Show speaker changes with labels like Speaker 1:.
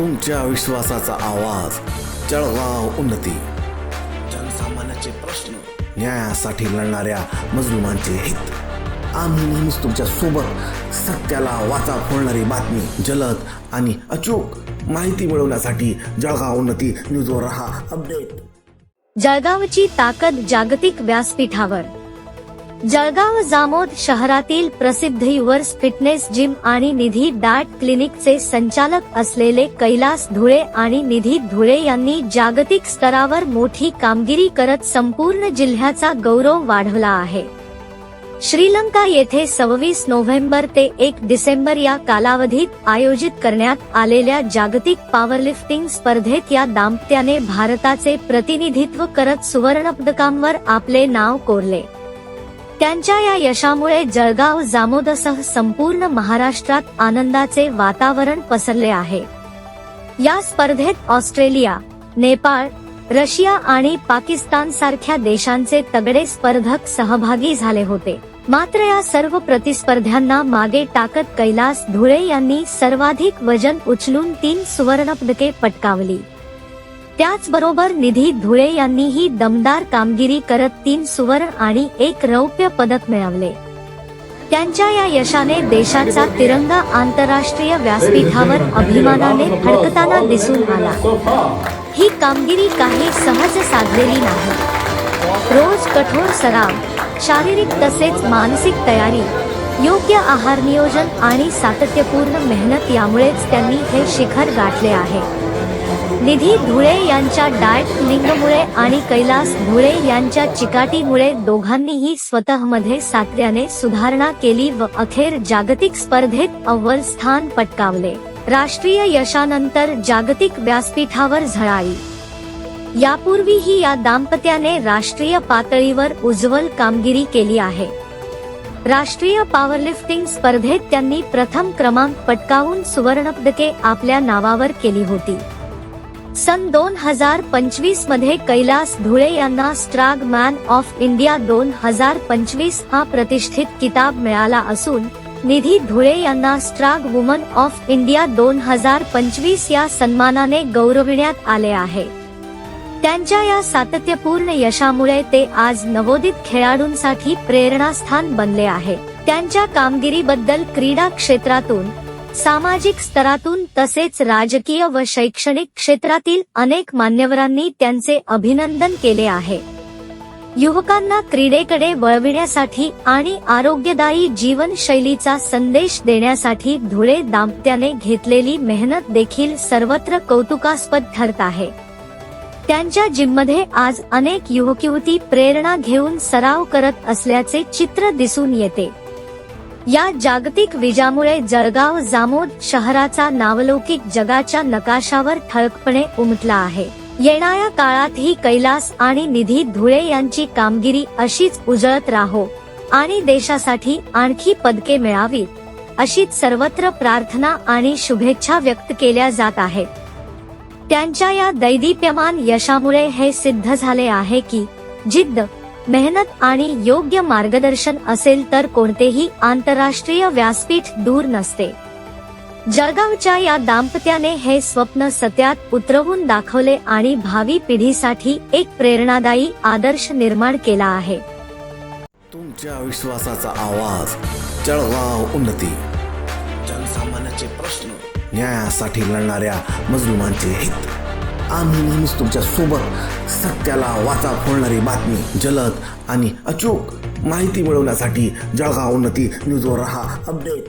Speaker 1: तुमच्या विश्वासाचा आवाज, जळगाव उन्नती. जनसामान्याचे प्रश्न, न्यायासाठी लढणाऱ्या मजलुमांचे हित. आम्ही नेहमीच तुमच्या सोबत. सत्याला वाचा फोडणारी बातमी, जलद आणि अचूक माहिती मिळवण्यासाठी जळगाव उन्नती न्यूजवर रहा अपडेट.
Speaker 2: जळगावची ताकद जागतिक व्यासपीठावर. जळगाव जामोद शहरातील प्रसिद्ध युवर्स फिटनेस जिम आणि निधी डाएट क्लिनिकचे संचालक असलेले कैलास धुळे आणि निधी धुळे यांनी जागतिक स्तरावर मोठी कामगिरी करत संपूर्ण जिल्ह्याचा गौरव वाढवला आहे. श्रीलंका येथे 26 नोव्हेंबर ते 1 डिसेंबर या कालावधीत आयोजित करण्यात आलेल्या जागतिक पॉवरलिफ्टिंग स्पर्धेत या दाम्पत्याने भारताचे प्रतिनिधित्व करत सुवर्णपदकांवर आपले नाव कोरले. त्यांच्या या यशामुळे जळगाव जामोदसह संपूर्ण महाराष्ट्रात आनंदाचे वातावरण पसरले आहे. या स्पर्धेत ऑस्ट्रेलिया, नेपाळ, रशिया आणि पाकिस्तान सारख्या देशांचे तगडे स्पर्धक सहभागी झाले होते. मात्र या सर्व प्रतिस्पर्ध्यांना मागे टाकत कैलास धुळे यांनी सर्वाधिक वजन उचलून 3 सुवर्णपदके पटकावली. त्याचबरोबर निधी धुळे यांनीही दमदार कामगिरी करत 3 सुवर्ण आणि 1 रौप्य पदक मिळवले. त्यांच्या या यशाने देशाचा तिरंगा आंतरराष्ट्रीय व्यासपीठावर अभिमानाने फडकताना दिसून आला. ही कामगिरी काही सहज साधलेली नाही. रोज कठोर सराव, शारीरिक तसेच मानसिक तयारी, योग्य आहार नियोजन आणि सातत्यपूर्ण मेहनत यामुळेच त्यांनी हे शिखर गाठले आहे. निधी धुळे यांच्या डाएट क्लिनिकमुळे आणि कैलास धुळे यांच्या चिकाटीमुळे दोघांनीही स्वतःमध्ये सातत्याने सुधारणा केली व अखेर जागतिक स्पर्धेत अव्वल स्थान पटकावले. राष्ट्रीय यशानंतर जागतिक व्यासपीठावर झळाळी. यापूर्वीही या दाम्पत्याने राष्ट्रीय पातळीवर उज्ज्वल कामगिरी केली आहे. राष्ट्रीय पॉवरलिफ्टिंग स्पर्धेत त्यांनी प्रथम क्रमांक पटकावून सुवर्णपदके आपल्या नावावर केली होती. सन 2025 मध्ये कैलास धुळे यांना स्ट्राग मॅन ऑफ इंडिया 2025 हा प्रतिष्ठित किताब मिळाला असून निधी धुळे यांना स्ट्राग वुमन ऑफ इंडिया 2025 या सन्मानाने गौरविण्यात आले आहे. त्यांच्या या सातत्यपूर्ण यशामुळे ते आज नवोदित खेळाडूंसाठी प्रेरणास्थान बनले आहे. त्यांच्या कामगिरीबद्दल क्रीडा क्षेत्रातून, सामाजिक स्तरातून तसेच राजकीय व शैक्षणिक क्षेत्रातील अनेक मान्यवरांनी त्यांचे अभिनंदन केले आहे. युवकांना क्रीडेकडे वळविण्यासाठी आणि आरोग्यदायी जीवनशैलीचा संदेश देण्यासाठी धुळे दाम्पत्याने घेतलेली मेहनत देखील सर्वत्र कौतुकास्पद ठरत आहे. त्यांच्या जिममध्ये आज अनेक युवक-युवती प्रेरणा घेऊन सराव करत असल्याचे चित्र दिसून येते. या जागतिक विजयामुळे जळगाव जामोद शहराचा नावलौकिक जगाच्या नकाशावर ठळकपणे उमटला आहे. येणाऱ्या काळातही कैलास आणि निधी धुळे यांची कामगिरी अशीच उजळत राहो आणि देशासाठी आणखी पदके मिळावीत, अशीच सर्वत्र प्रार्थना आणि शुभेच्छा व्यक्त केल्या जात आहेत. त्यांच्या या दैदिप्यमान यशामुळे हे सिद्ध झाले आहे की जिद्द, मेहनत आणि योग्य मार्गदर्शन असेल तर कोणतेही आंतरराष्ट्रीय व्यासपीठ दूर नसते. जळगावच्या या दाम्पत्याने हे स्वप्न सत्यात उतरवून दाखवले आणि भावी पिढीसाठी एक प्रेरणादायी आदर्श निर्माण केला आहे.
Speaker 1: तुमच्या विश्वासाचा आवाज, जळगाव उन्नती. जनसामान्याचे प्रश्न, न्यायासाठी लढणाऱ्या मजलुमांचे हित. आम्ही नेहमीच तुमच्या सोबत. सत्याला वाचा फोडणारी बातमी, जलद आणि अचूक माहिती मिळवण्यासाठी जळगाव उन्नती न्यूजवर रहा अपडेट.